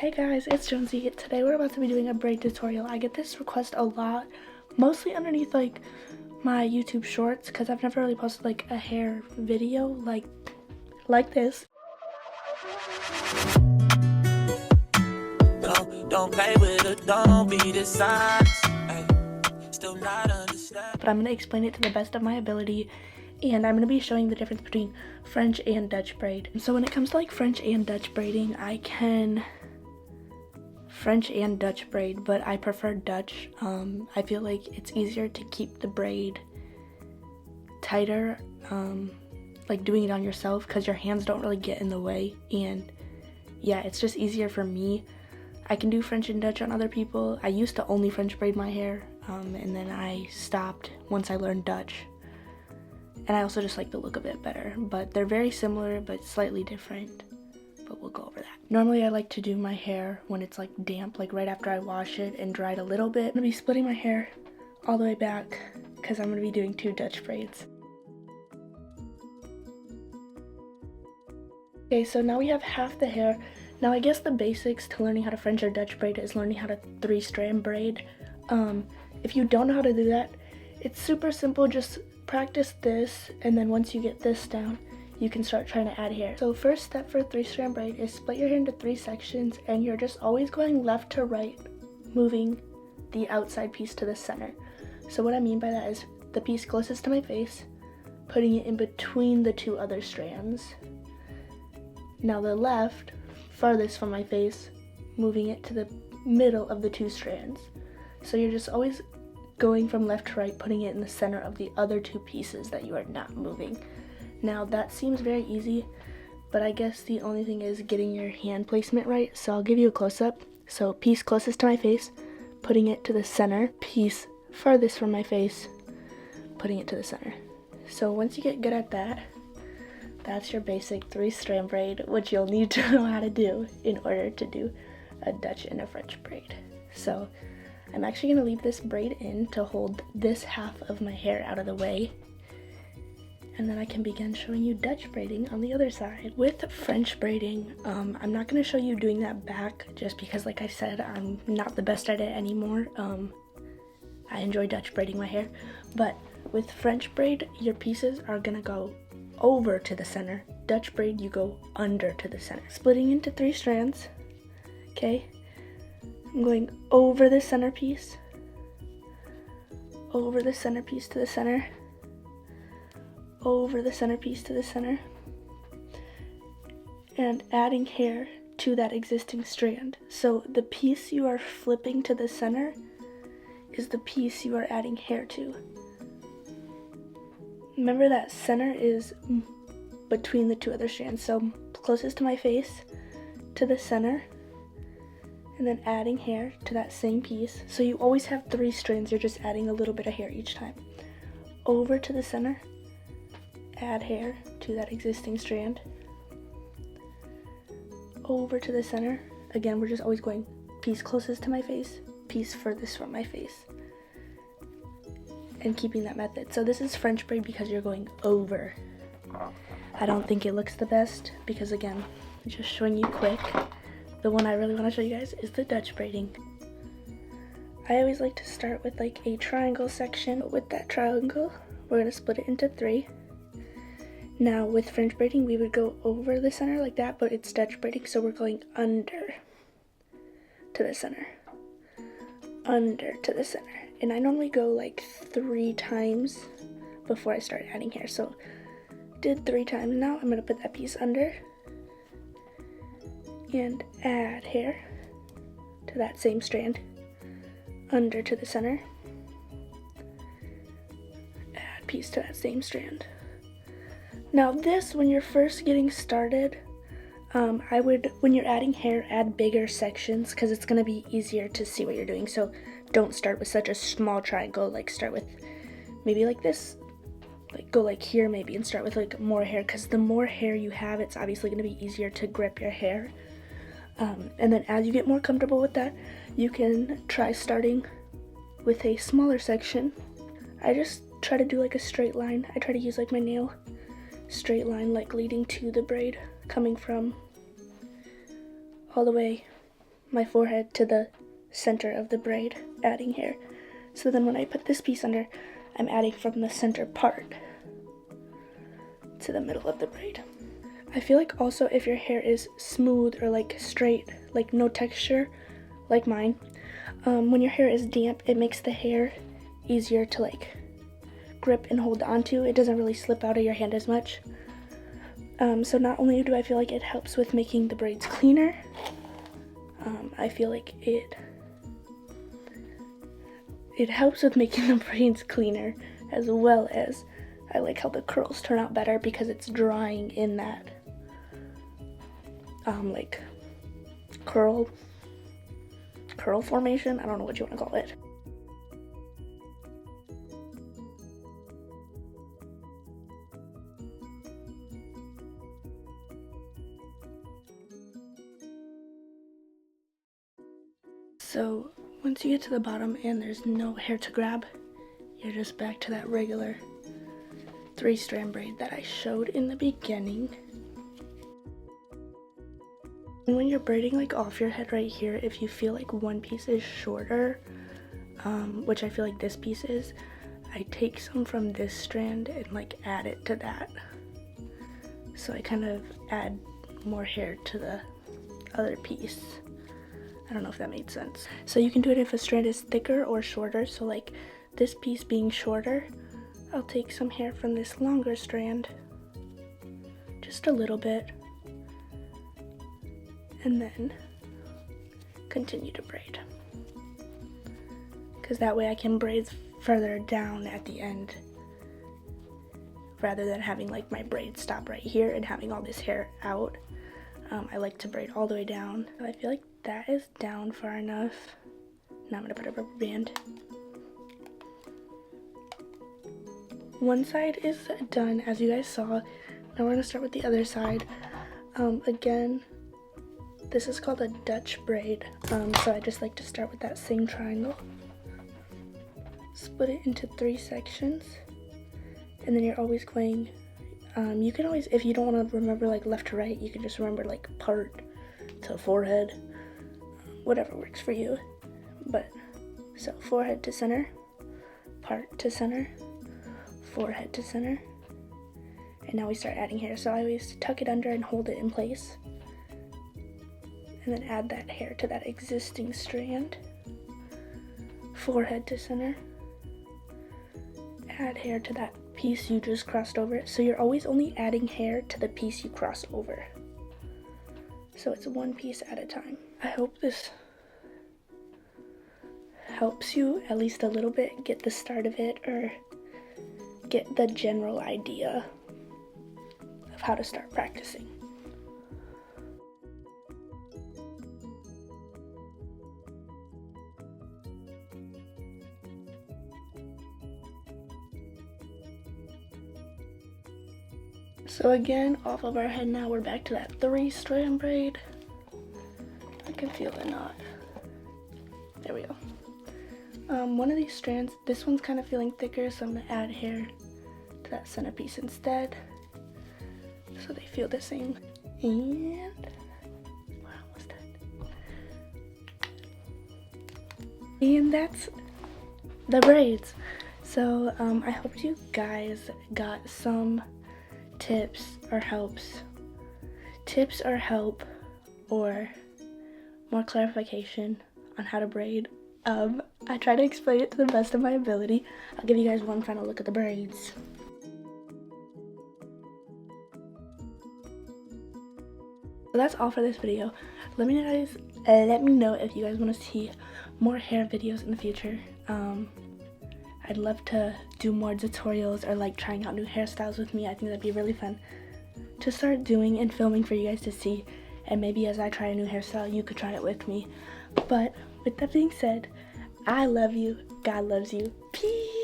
Hey guys, it's Jonesy. Today we're about to be doing a braid tutorial. I get this request a lot, mostly underneath like my YouTube shorts, because I've never really posted like a hair video like this. Don't play with it, don't be dishonest. Still not understand. But I'm going to explain it to the best of my ability, and I'm going to be showing the difference between French and Dutch braid. So when it comes to like French and Dutch braiding, I can French and Dutch braid, but I prefer Dutch. I feel like it's easier to keep the braid tighter, like doing it on yourself, because your hands don't really get in the way, and yeah, it's just easier for me. I can do French and Dutch on other people. I used to only French braid my hair, and then I stopped once I learned Dutch. And I also just like the look of it better, but they're very similar but slightly different. But we'll go over that. Normally I like to do my hair when it's like damp, like right after I wash it and dry it a little bit. I'm gonna be splitting my hair all the way back because I'm gonna be doing 2 Dutch braids. Okay, so now we have half the hair. Now I guess the basics to learning how to French or Dutch braid is learning how to 3-strand braid. If you don't know how to do that, it's super simple. Just practice this, and then once you get this down, you can start trying to add hair. So first step for 3-strand braid is split your hair into 3 sections, and you're just always going left to right, moving the outside piece to the center. So what I mean by that is the piece closest to my face, putting it in between the 2 other strands. Now the left, farthest from my face, moving it to the middle of the 2 strands. So you're just always going from left to right, putting it in the center of the other 2 pieces that you are not moving. Now that seems very easy, but I guess the only thing is getting your hand placement right. So I'll give you a close-up. So piece closest to my face, putting it to the center. Piece farthest from my face, putting it to the center. So once you get good at that, that's your basic 3-strand braid, which you'll need to know how to do in order to do a Dutch and a French braid. So I'm actually going to leave this braid in to hold this half of my hair out of the way, and then I can begin showing you Dutch braiding on the other side. With French braiding, I'm not going to show you doing that back just because, like I said, I'm not the best at it anymore. I enjoy Dutch braiding my hair, but with French braid, your pieces are going to go over to the center. Dutch braid, you go under to the center. Splitting into 3 strands, okay? I'm going over the centerpiece, over the centerpiece to the center, over the centerpiece to the center, and adding hair to that existing strand. So the piece you are flipping to the center is the piece you are adding hair to. Remember that center is between the 2 other strands, so closest to my face to the center, and then adding hair to that same piece. So you always have 3 strands, you're just adding a little bit of hair each time. Over to the center, add hair to that existing strand. Over to the center, again we're just always going piece closest to my face, piece furthest from my face, and keeping that method. So this is French braid because you're going over. I don't think it looks the best because, again, just showing you quick. The one I really want to show you guys is the Dutch braiding. I always like to start with like a triangle section. With that triangle, we're going to split it into 3. Now with French braiding, we would go over the center like that, but it's Dutch braiding, so we're going under to the center. Under to the center. And I normally go like 3 times before I start adding hair. So did 3 times. Now I'm going to put that piece under and add hair to that same strand. Under to the center. Add piece to that same strand. Now this, when you're first getting started, I would, when you're adding hair, add bigger sections because it's going to be easier to see what you're doing. So don't start with such a small triangle. Like start with maybe like this, like go like here maybe, and start with like more hair, because the more hair you have, it's obviously going to be easier to grip your hair. And then as you get more comfortable with that, you can try starting with a smaller section. I just try to do like a straight line. I try to use like my nail straight line, like leading to the braid, coming from all the way my forehead to the center of the braid, adding hair. So then when I put this piece under, I'm adding from the center part to the middle of the braid. I feel like also if your hair is smooth or like straight, like no texture, like mine, when your hair is damp, it makes the hair easier to like grip and hold onto. It doesn't really slip out of your hand as much. So not only do I feel like it helps with making the braids cleaner, I feel like it helps with making the braids cleaner, as well as I like how the curls turn out better because it's drying in that like curl formation. I don't know what you want to call it. So once you get to the bottom and there's no hair to grab, you're just back to that regular 3-strand braid that I showed in the beginning. And when you're braiding like off your head right here, if you feel like one piece is shorter, which I feel like this piece is, I take some from this strand and like add it to that. So I kind of add more hair to the other piece. I don't know if that made sense. So you can do it if a strand is thicker or shorter. So like this piece being shorter, I'll take some hair from this longer strand, just a little bit, and then continue to braid. Because that way I can braid further down at the end rather than having like my braid stop right here and having all this hair out. I like to braid all the way down. I feel like that is down far enough. Now I'm gonna put a rubber band. One side is done, as you guys saw. Now we're gonna start with the other side. Again, this is called a Dutch braid. So I just like to start with that same triangle. Split it into 3 sections. And then you're always going, you can always, if you don't want to remember like left to right, you can just remember like part to forehead, whatever works for you. But, so forehead to center, part to center, forehead to center, and now we start adding hair. So I always tuck it under and hold it in place, and then add that hair to that existing strand, forehead to center, add hair to that piece you just crossed over. So you're always only adding hair to the piece you cross over. So it's one piece at a time. I hope this helps you at least a little bit get the start of it, or get the general idea of how to start practicing. So again, off of our head now, we're back to that 3-strand braid. I can feel the knot. There we go. One of these strands, this one's kind of feeling thicker, so I'm gonna add hair to that centerpiece instead, so they feel the same. And we're almost done. And that's the braids. So I hope you guys got some tips or help, or more clarification on how to braid. I try to explain it to the best of my ability. I'll give you guys one final look at the braids. So that's all for this video. Let me know if you guys want to see more hair videos in the future. I'd love to do more tutorials or like trying out new hairstyles with me. I think that'd be really fun to start doing and filming for you guys to see. And maybe as I try a new hairstyle, you could try it with me. But with that being said, I love you. God loves you. Peace.